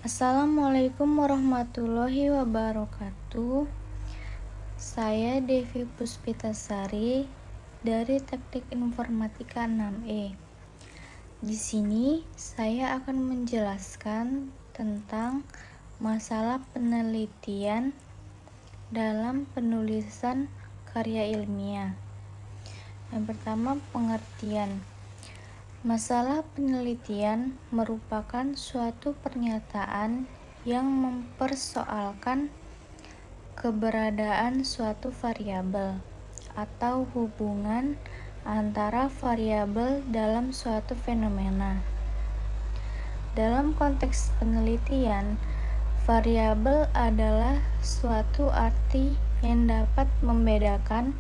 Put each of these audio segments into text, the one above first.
Assalamualaikum warahmatullahi wabarakatuh. Saya Devi Puspitasari dari Teknik Informatika 6E. Di sini saya akan menjelaskan tentang masalah penelitian dalam penulisan karya ilmiah. Yang pertama, pengertian. Masalah penelitian merupakan suatu pernyataan yang mempersoalkan keberadaan suatu variabel atau hubungan antara variabel dalam suatu fenomena. Dalam konteks penelitian, variabel adalah suatu arti yang dapat membedakan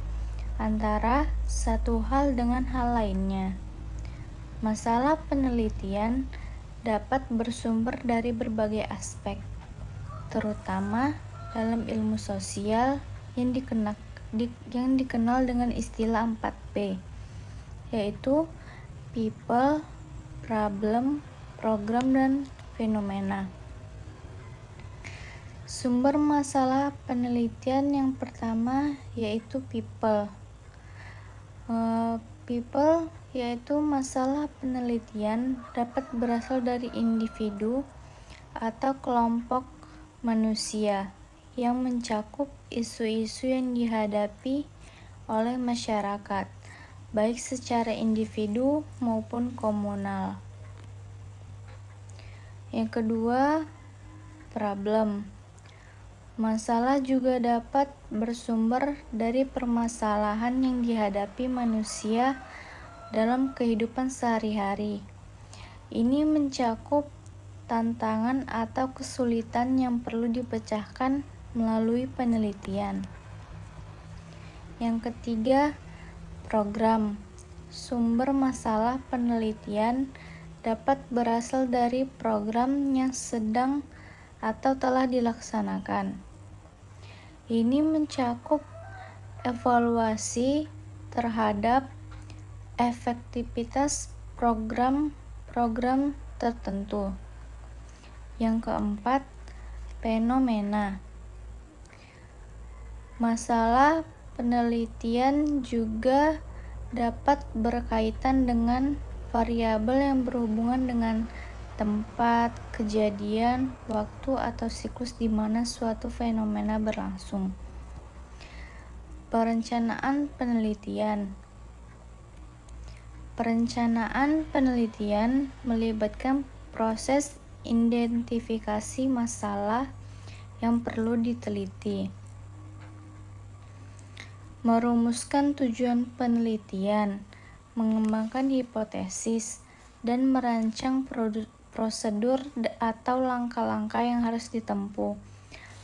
antara satu hal dengan hal lainnya. Masalah penelitian dapat bersumber dari berbagai aspek, terutama dalam ilmu sosial yang dikenal dengan istilah 4P, yaitu people, problem, program, dan fenomena. Sumber masalah penelitian yang pertama yaitu people. People yaitu masalah penelitian dapat berasal dari individu atau kelompok manusia yang mencakup isu-isu yang dihadapi oleh masyarakat, baik secara individu maupun komunal. Yang kedua, problem. Masalah juga dapat bersumber dari permasalahan yang dihadapi manusia dalam kehidupan sehari-hari. Ini mencakup tantangan atau kesulitan yang perlu dipecahkan melalui penelitian. Yang ketiga, program. Sumber masalah penelitian dapat berasal dari program yang sedang atau telah dilaksanakan. Ini mencakup evaluasi terhadap efektivitas program tertentu. Yang keempat, fenomena. Masalah penelitian juga dapat berkaitan dengan variabel yang berhubungan dengan tempat, kejadian, waktu, atau siklus di mana suatu fenomena berlangsung. Perencanaan penelitian. Perencanaan penelitian melibatkan proses identifikasi masalah yang perlu diteliti, merumuskan tujuan penelitian, mengembangkan hipotesis, dan merancang prosedur atau langkah-langkah yang harus ditempuh,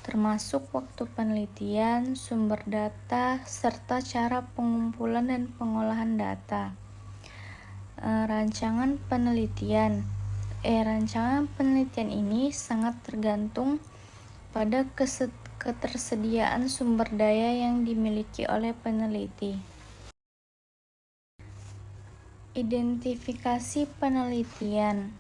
termasuk waktu penelitian, sumber data, serta cara pengumpulan dan pengolahan data. Rancangan penelitian. Rancangan penelitian ini sangat tergantung pada ketersediaan sumber daya yang dimiliki oleh peneliti. Identifikasi penelitian.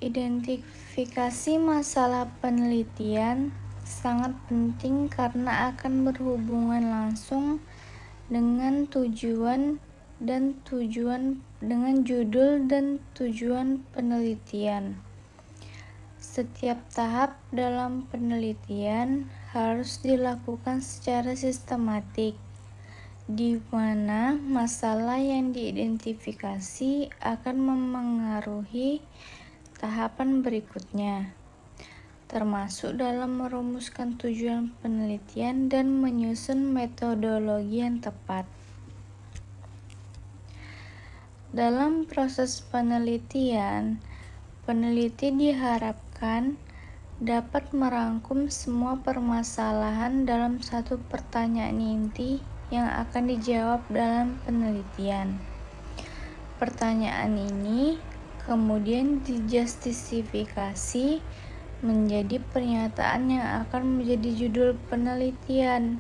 Identifikasi masalah penelitian sangat penting karena akan berhubungan langsung dengan judul dan tujuan penelitian. Setiap tahap dalam penelitian harus dilakukan secara sistematik, di mana masalah yang diidentifikasi akan memengaruhi tahapan berikutnya, termasuk dalam merumuskan tujuan penelitian dan menyusun metodologi yang tepat. Dalam proses penelitian, peneliti diharapkan dapat merangkum semua permasalahan dalam satu pertanyaan inti yang akan dijawab dalam penelitian. Pertanyaan ini kemudian dijustifikasi menjadi pernyataan yang akan menjadi judul penelitian.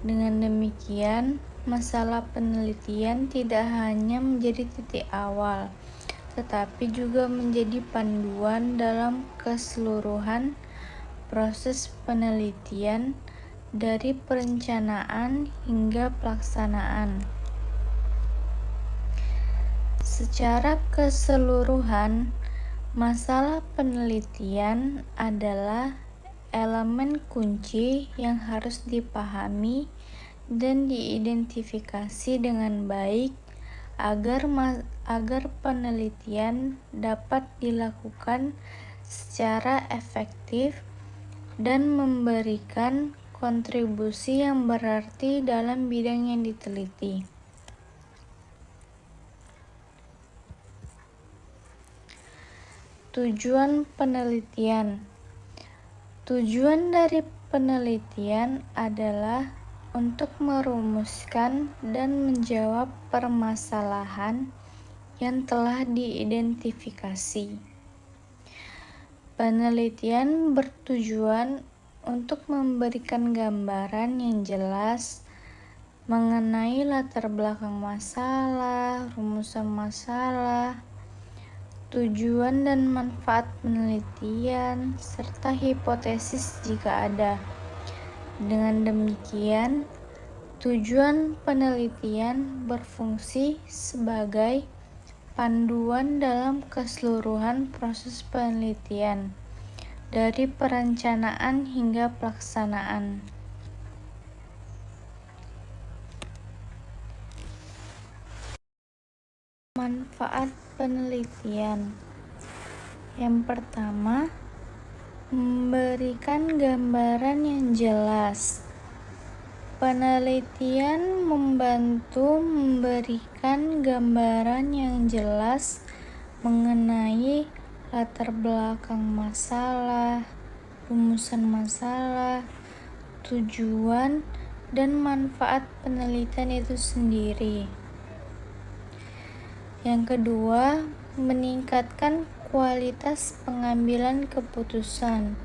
Dengan demikian, masalah penelitian tidak hanya menjadi titik awal, tetapi juga menjadi panduan dalam keseluruhan proses penelitian dari perencanaan hingga pelaksanaan. Secara keseluruhan, masalah penelitian adalah elemen kunci yang harus dipahami dan diidentifikasi dengan baik agar penelitian dapat dilakukan secara efektif dan memberikan kontribusi yang berarti dalam bidang yang diteliti. Tujuan penelitian. Tujuan dari penelitian adalah untuk merumuskan dan menjawab permasalahan yang telah diidentifikasi. Penelitian bertujuan untuk memberikan gambaran yang jelas mengenai latar belakang masalah, rumusan masalah, tujuan dan manfaat penelitian, serta hipotesis jika ada. Dengan demikian, tujuan penelitian berfungsi sebagai panduan dalam keseluruhan proses penelitian, dari perencanaan hingga pelaksanaan. Manfaat penelitian. Yang pertama, memberikan gambaran yang jelas. Penelitian membantu memberikan gambaran yang jelas mengenai latar belakang masalah, rumusan masalah, tujuan, dan manfaat penelitian itu sendiri. Yang kedua, meningkatkan kualitas pengambilan keputusan.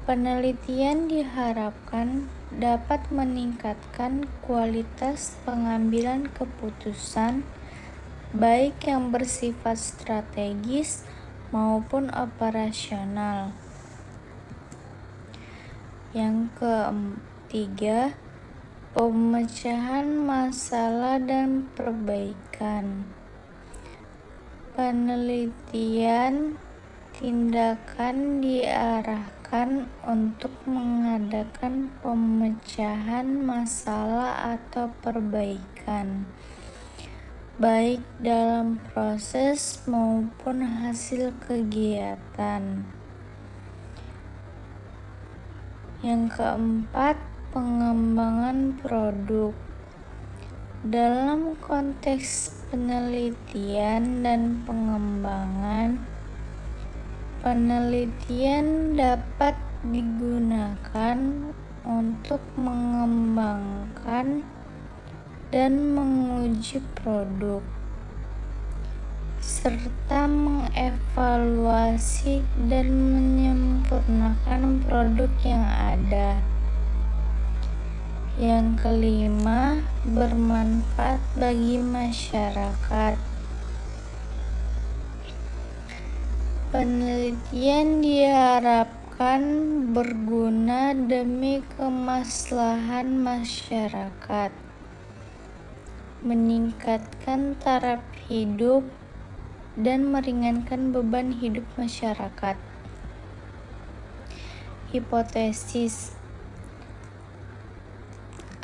Penelitian diharapkan dapat meningkatkan kualitas pengambilan keputusan, baik yang bersifat strategis maupun operasional. Yang ketiga, pemecahan masalah dan perbaikan. Penelitian tindakan diarahkan untuk mengadakan pemecahan masalah atau perbaikan, baik dalam proses maupun hasil kegiatan. Yang keempat, pengembangan produk. Dalam konteks penelitian dan pengembangan, penelitian dapat digunakan untuk mengembangkan dan menguji produk, serta mengevaluasi dan menyempurnakan produk yang ada. Yang kelima, bermanfaat bagi masyarakat. Penelitian diharapkan berguna demi kemaslahan masyarakat, meningkatkan taraf hidup, dan meringankan beban hidup masyarakat. Hipotesis.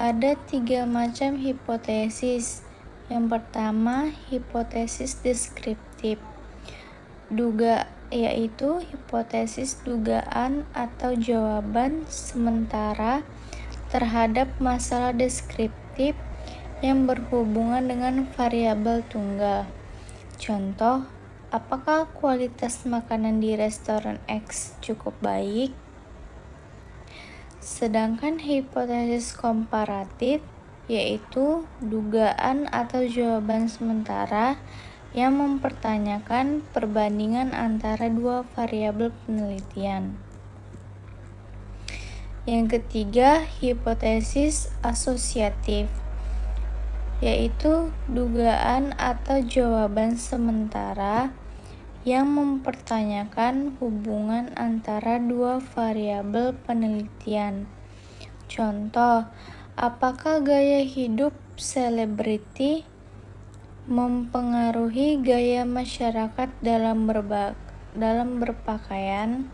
Ada 3 macam hipotesis. Yang pertama, hipotesis deskriptif. Yaitu hipotesis dugaan atau jawaban sementara terhadap masalah deskriptif yang berhubungan dengan variabel tunggal. Contoh, apakah kualitas makanan di restoran X cukup baik? Sedangkan hipotesis komparatif yaitu dugaan atau jawaban sementara yang mempertanyakan perbandingan antara dua variabel penelitian. Yang ketiga, hipotesis asosiatif, yaitu dugaan atau jawaban sementara yang mempertanyakan hubungan antara dua variabel penelitian. Contoh, apakah gaya hidup selebriti mempengaruhi gaya masyarakat dalam berpakaian?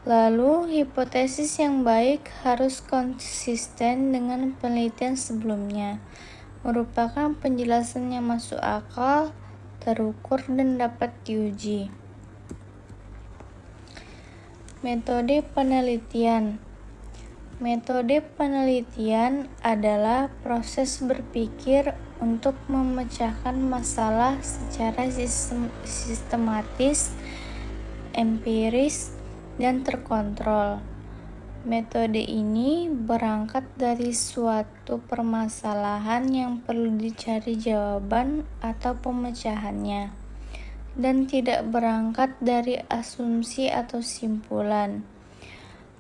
Lalu, hipotesis yang baik harus konsisten dengan penelitian sebelumnya, merupakan penjelasan yang masuk akal, terukur, dan dapat diuji. Metode penelitian. Metode penelitian adalah proses berpikir untuk memecahkan masalah secara sistematis, empiris, dan terkontrol. Metode ini berangkat dari suatu permasalahan yang perlu dicari jawaban atau pemecahannya, dan tidak berangkat dari asumsi atau simpulan.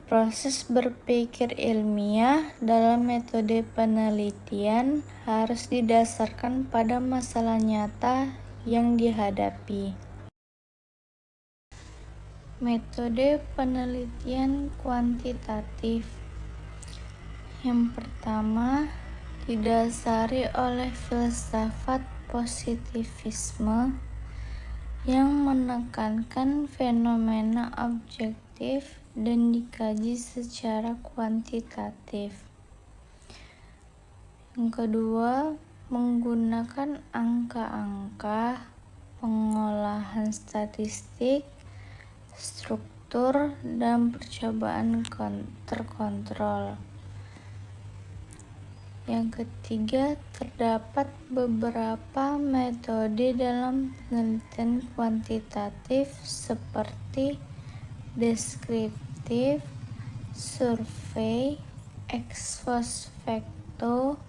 Proses berpikir ilmiah dalam metode penelitian harus didasarkan pada masalah nyata yang dihadapi. Metode penelitian kuantitatif. Yang pertama, didasari oleh filsafat positivisme yang menekankan fenomena objektif dan dikaji secara kuantitatif. Yang kedua, menggunakan angka-angka, pengolahan statistik, struktur, dan percobaan terkontrol. Yang ketiga, terdapat beberapa metode dalam penelitian kuantitatif seperti deskriptif, survei, ex post facto,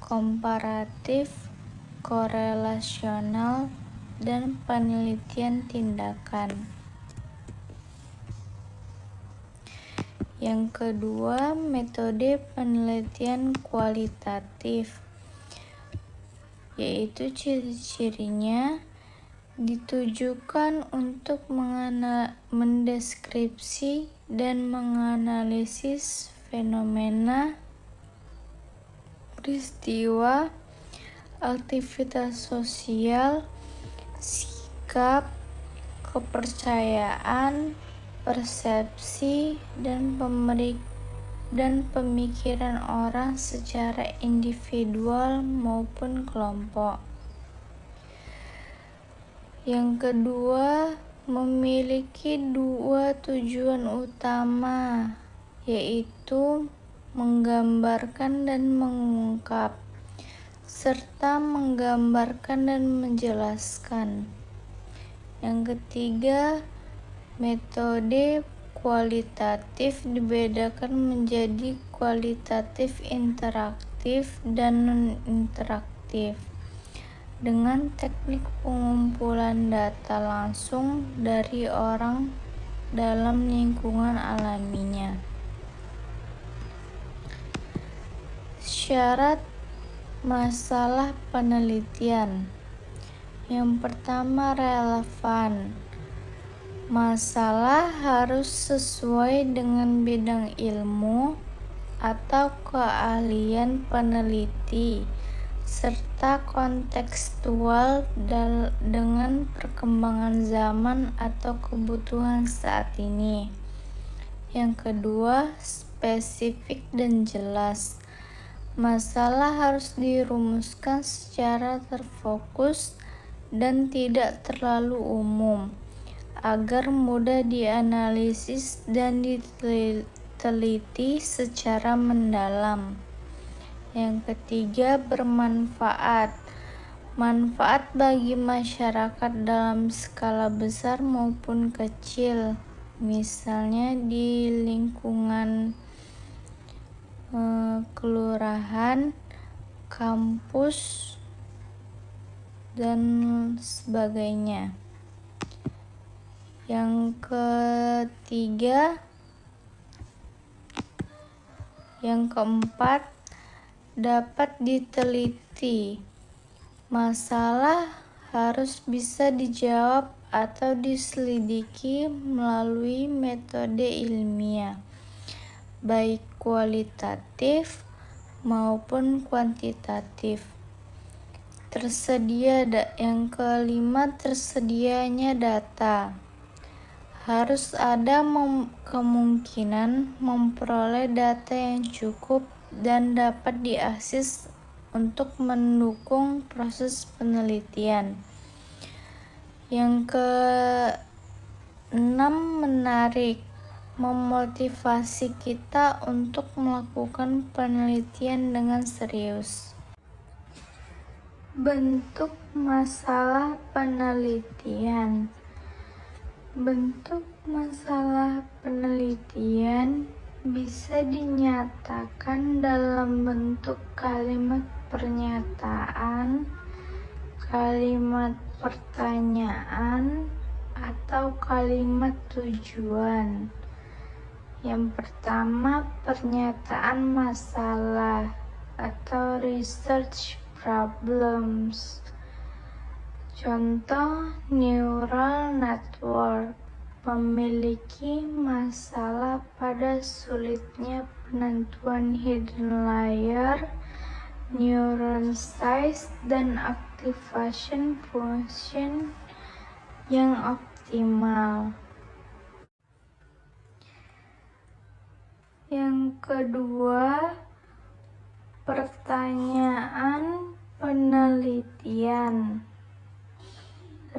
komparatif, korelasional, dan penelitian tindakan. Yang kedua, metode penelitian kualitatif, yaitu ciri-cirinya ditujukan untuk mendeskripsi dan menganalisis fenomena, peristiwa, aktivitas sosial, sikap, kepercayaan, persepsi, dan pemikiran orang secara individual maupun kelompok. Yang kedua, memiliki dua tujuan utama, yaitu menggambarkan dan mengungkap, serta menggambarkan dan menjelaskan. Yang ketiga, metode kualitatif dibedakan menjadi kualitatif interaktif dan non-interaktif, dengan teknik pengumpulan data langsung dari orang dalam lingkungan alaminya. Syarat masalah penelitian. Yang pertama, relevan. Masalah harus sesuai dengan bidang ilmu atau keahlian peneliti, serta kontekstual dengan perkembangan zaman atau kebutuhan saat ini. Yang kedua, spesifik dan jelas. Masalah harus dirumuskan secara terfokus dan tidak terlalu umum, agar mudah dianalisis dan diteliti secara mendalam. Yang ketiga, bermanfaat. Manfaat bagi masyarakat dalam skala besar maupun kecil, misalnya di lingkungan kelurahan, kampus, dan sebagainya. Yang ketiga, Yang keempat, dapat diteliti. Masalah harus bisa dijawab atau diselidiki melalui metode ilmiah, baik kualitatif maupun kuantitatif. Yang kelima, tersedianya data. Harus ada kemungkinan memperoleh data yang cukup dan dapat diakses untuk mendukung proses penelitian. Yang keenam, menarik, memotivasi kita untuk melakukan penelitian dengan serius. Bentuk masalah penelitian. Bentuk masalah penelitian bisa dinyatakan dalam bentuk kalimat pernyataan, kalimat pertanyaan, atau kalimat tujuan. Yang pertama, pernyataan masalah atau research problems. Contoh, neural network memiliki masalah pada sulitnya penentuan hidden layer, neuron size, dan activation function yang optimal. Yang kedua, pertanyaan penelitian.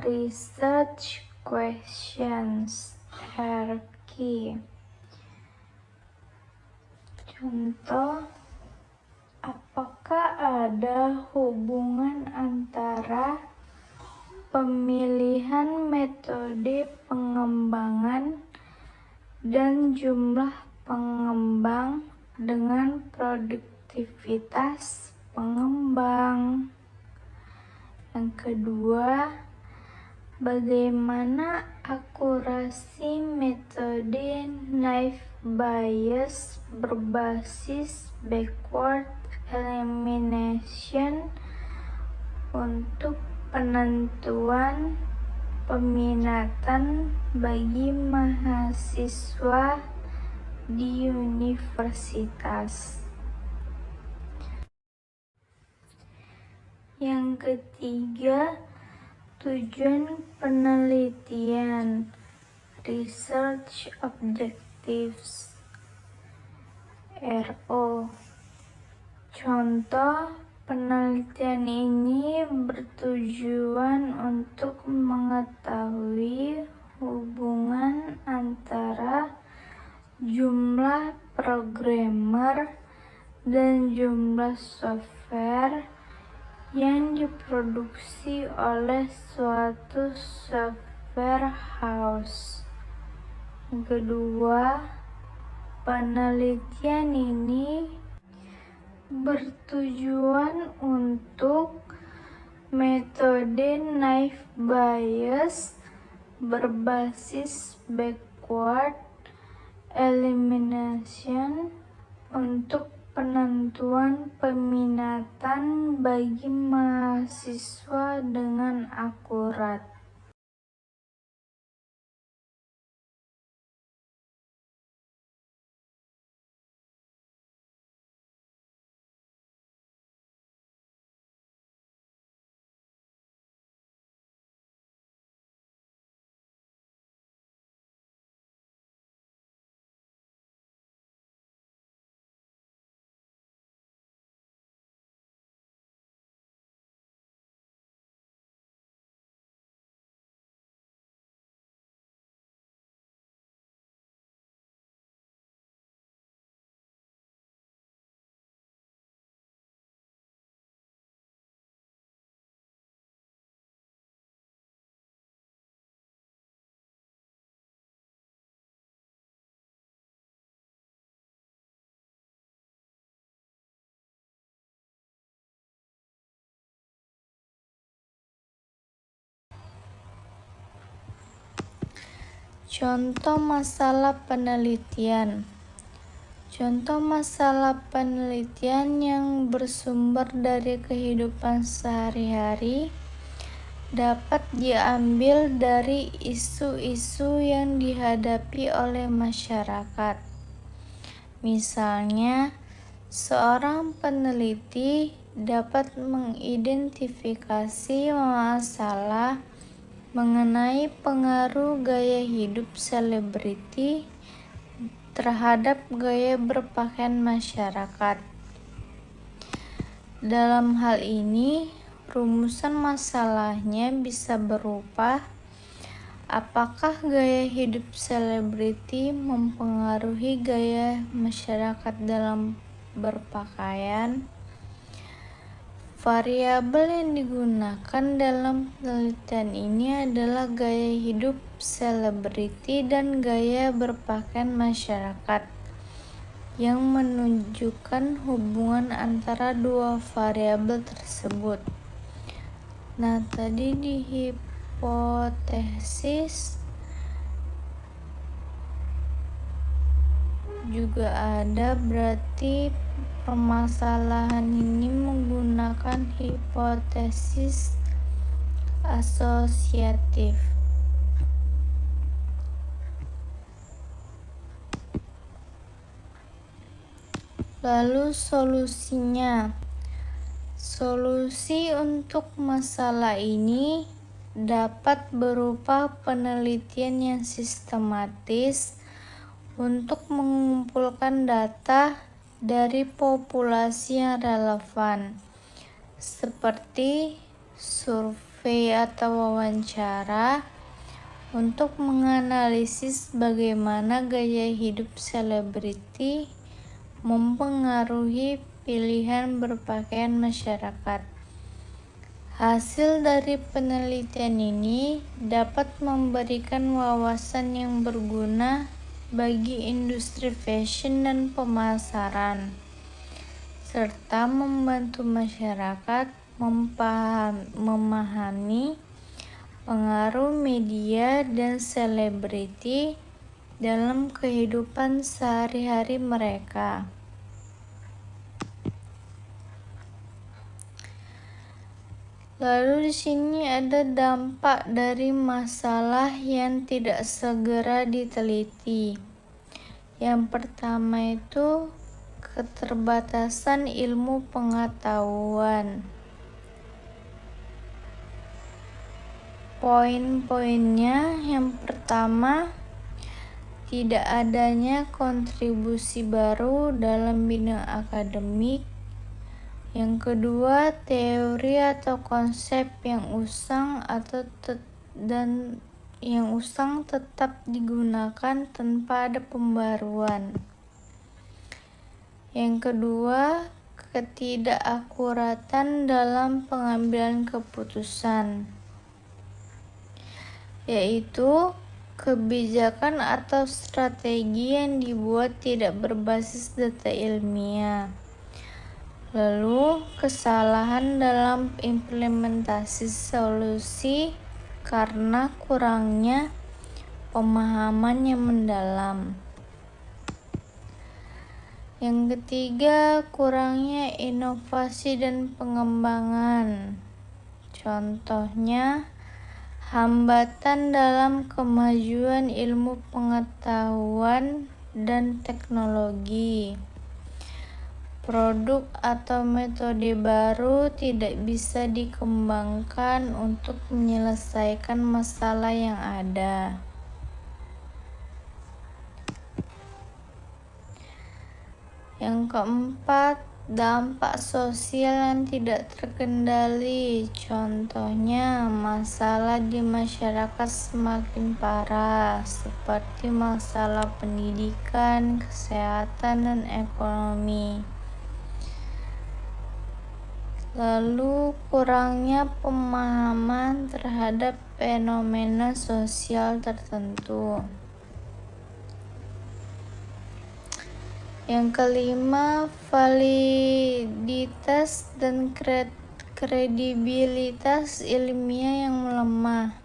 Research questions are key. Contoh, apakah ada hubungan antara pemilihan metode pengembangan dan jumlah pengembang dengan produktivitas pengembang? Yang kedua, bagaimana akurasi metode naive Bayes berbasis backward elimination untuk penentuan peminatan bagi mahasiswa di universitas? Yang ketiga, tujuan penelitian, research objectives, RO. Contoh penelitian ini bertujuan untuk mengetahui hubungan antara jumlah programmer dan jumlah software yang diproduksi oleh suatu software house. Yang kedua, penelitian ini bertujuan untuk metode naive Bayes berbasis backward elimination untuk penentuan peminatan bagi mahasiswa dengan akurat. Contoh masalah penelitian. Contoh masalah penelitian yang bersumber dari kehidupan sehari-hari dapat diambil dari isu-isu yang dihadapi oleh masyarakat. Misalnya, seorang peneliti dapat mengidentifikasi masalah mengenai pengaruh gaya hidup selebriti terhadap gaya berpakaian masyarakat. Dalam hal ini, rumusan masalahnya bisa berupa: apakah gaya hidup selebriti mempengaruhi gaya masyarakat dalam berpakaian? Variabel yang digunakan dalam penelitian ini adalah gaya hidup selebriti dan gaya berpakaian masyarakat, yang menunjukkan hubungan antara dua variabel tersebut. Nah, tadi di hipotesis juga ada, berarti permasalahan ini menggunakan hipotesis asosiatif. Lalu solusinya. Solusi untuk masalah ini dapat berupa penelitian yang sistematis untuk mengumpulkan data dari populasi yang relevan, seperti survei atau wawancara, untuk menganalisis bagaimana gaya hidup selebriti mempengaruhi pilihan berpakaian masyarakat. Hasil dari penelitian ini dapat memberikan wawasan yang berguna bagi industri fashion dan pemasaran, serta membantu masyarakat memahami pengaruh media dan selebriti dalam kehidupan sehari-hari mereka. Lalu di sini ada dampak dari masalah yang tidak segera diteliti. Yang pertama itu keterbatasan ilmu pengetahuan. Poin-poinnya, yang pertama, tidak adanya kontribusi baru dalam bidang akademik. Yang kedua, teori atau konsep yang usang tetap digunakan tanpa ada pembaruan. Yang kedua, ketidakakuratan dalam pengambilan keputusan, yaitu kebijakan atau strategi yang dibuat tidak berbasis data ilmiah. Lalu, kesalahan dalam implementasi solusi karena kurangnya pemahaman yang mendalam. Yang ketiga, kurangnya inovasi dan pengembangan. Contohnya, hambatan dalam kemajuan ilmu pengetahuan dan teknologi. Produk atau metode baru tidak bisa dikembangkan untuk menyelesaikan masalah yang ada. Yang keempat, dampak sosial yang tidak terkendali. Contohnya, masalah di masyarakat semakin parah, seperti masalah pendidikan, kesehatan, dan ekonomi. Lalu, kurangnya pemahaman terhadap fenomena sosial tertentu. Yang kelima, validitas dan kredibilitas ilmiah yang melemah.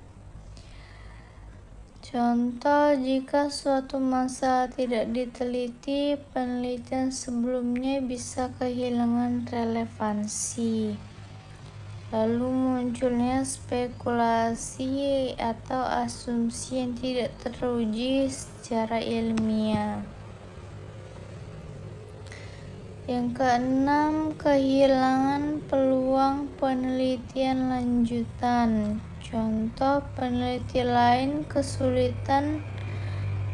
Contoh, jika suatu masalah tidak diteliti, penelitian sebelumnya bisa kehilangan relevansi. Lalu munculnya spekulasi atau asumsi yang tidak teruji secara ilmiah. Yang keenam, kehilangan peluang penelitian lanjutan. Contoh, peneliti lain kesulitan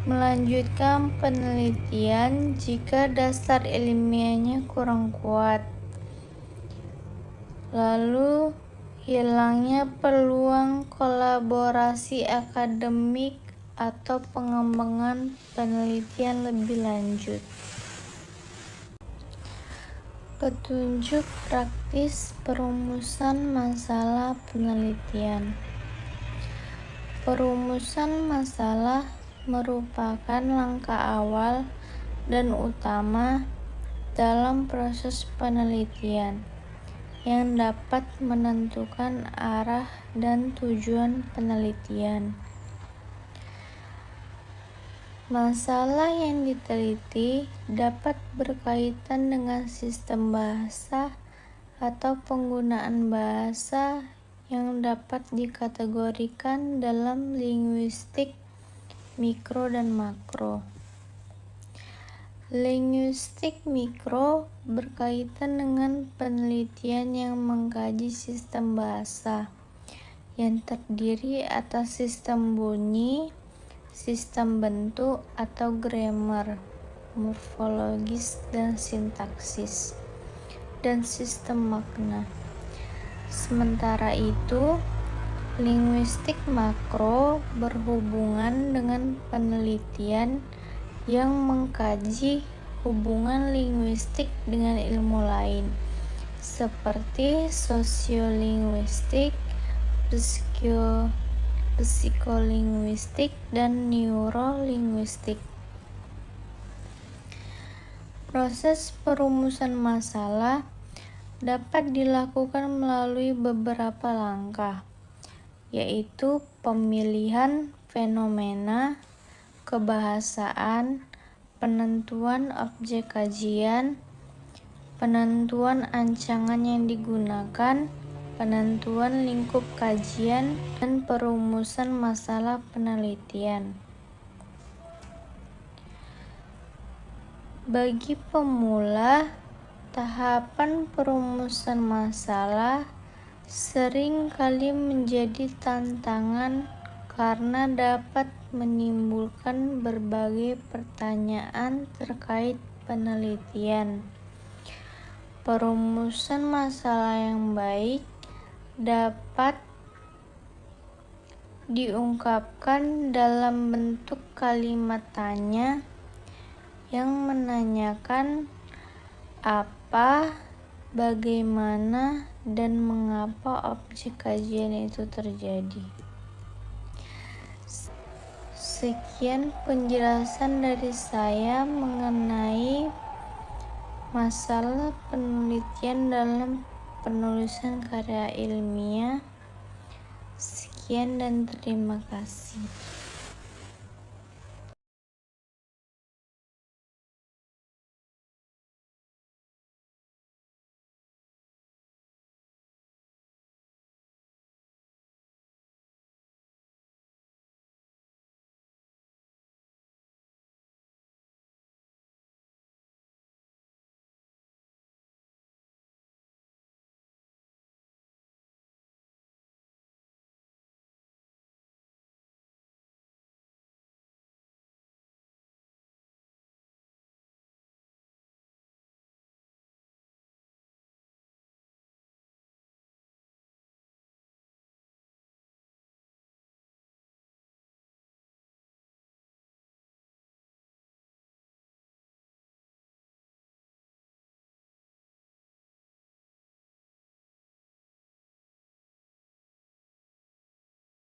melanjutkan penelitian jika dasar ilmiahnya kurang kuat. Lalu, hilangnya peluang kolaborasi akademik atau pengembangan penelitian lebih lanjut. Petunjuk praktis perumusan masalah penelitian. Perumusan masalah merupakan langkah awal dan utama dalam proses penelitian yang dapat menentukan arah dan tujuan penelitian. Masalah yang diteliti dapat berkaitan dengan sistem bahasa atau penggunaan bahasa yang dapat dikategorikan dalam linguistik mikro dan makro. Linguistik mikro berkaitan dengan penelitian yang mengkaji sistem bahasa yang terdiri atas sistem bunyi, sistem bentuk atau grammar, morfologis dan sintaksis, dan sistem makna. Sementara itu, linguistik makro berhubungan dengan penelitian yang mengkaji hubungan linguistik dengan ilmu lain, seperti sosiolinguistik, psikolinguistik, dan neurolinguistik. Proses perumusan masalah dapat dilakukan melalui beberapa langkah, yaitu pemilihan fenomena, kebahasaan, penentuan objek kajian, penentuan ancangan yang digunakan, penentuan lingkup kajian, dan perumusan masalah penelitian. Bagi pemula, tahapan perumusan masalah sering kali menjadi tantangan karena dapat menimbulkan berbagai pertanyaan terkait penelitian. Perumusan masalah yang baik dapat diungkapkan dalam bentuk kalimat tanya yang menanyakan apa, bagaimana, dan mengapa objek kajian itu terjadi. Sekian penjelasan dari saya mengenai masalah penelitian dalam penulisan karya ilmiah. Sekian dan terima kasih.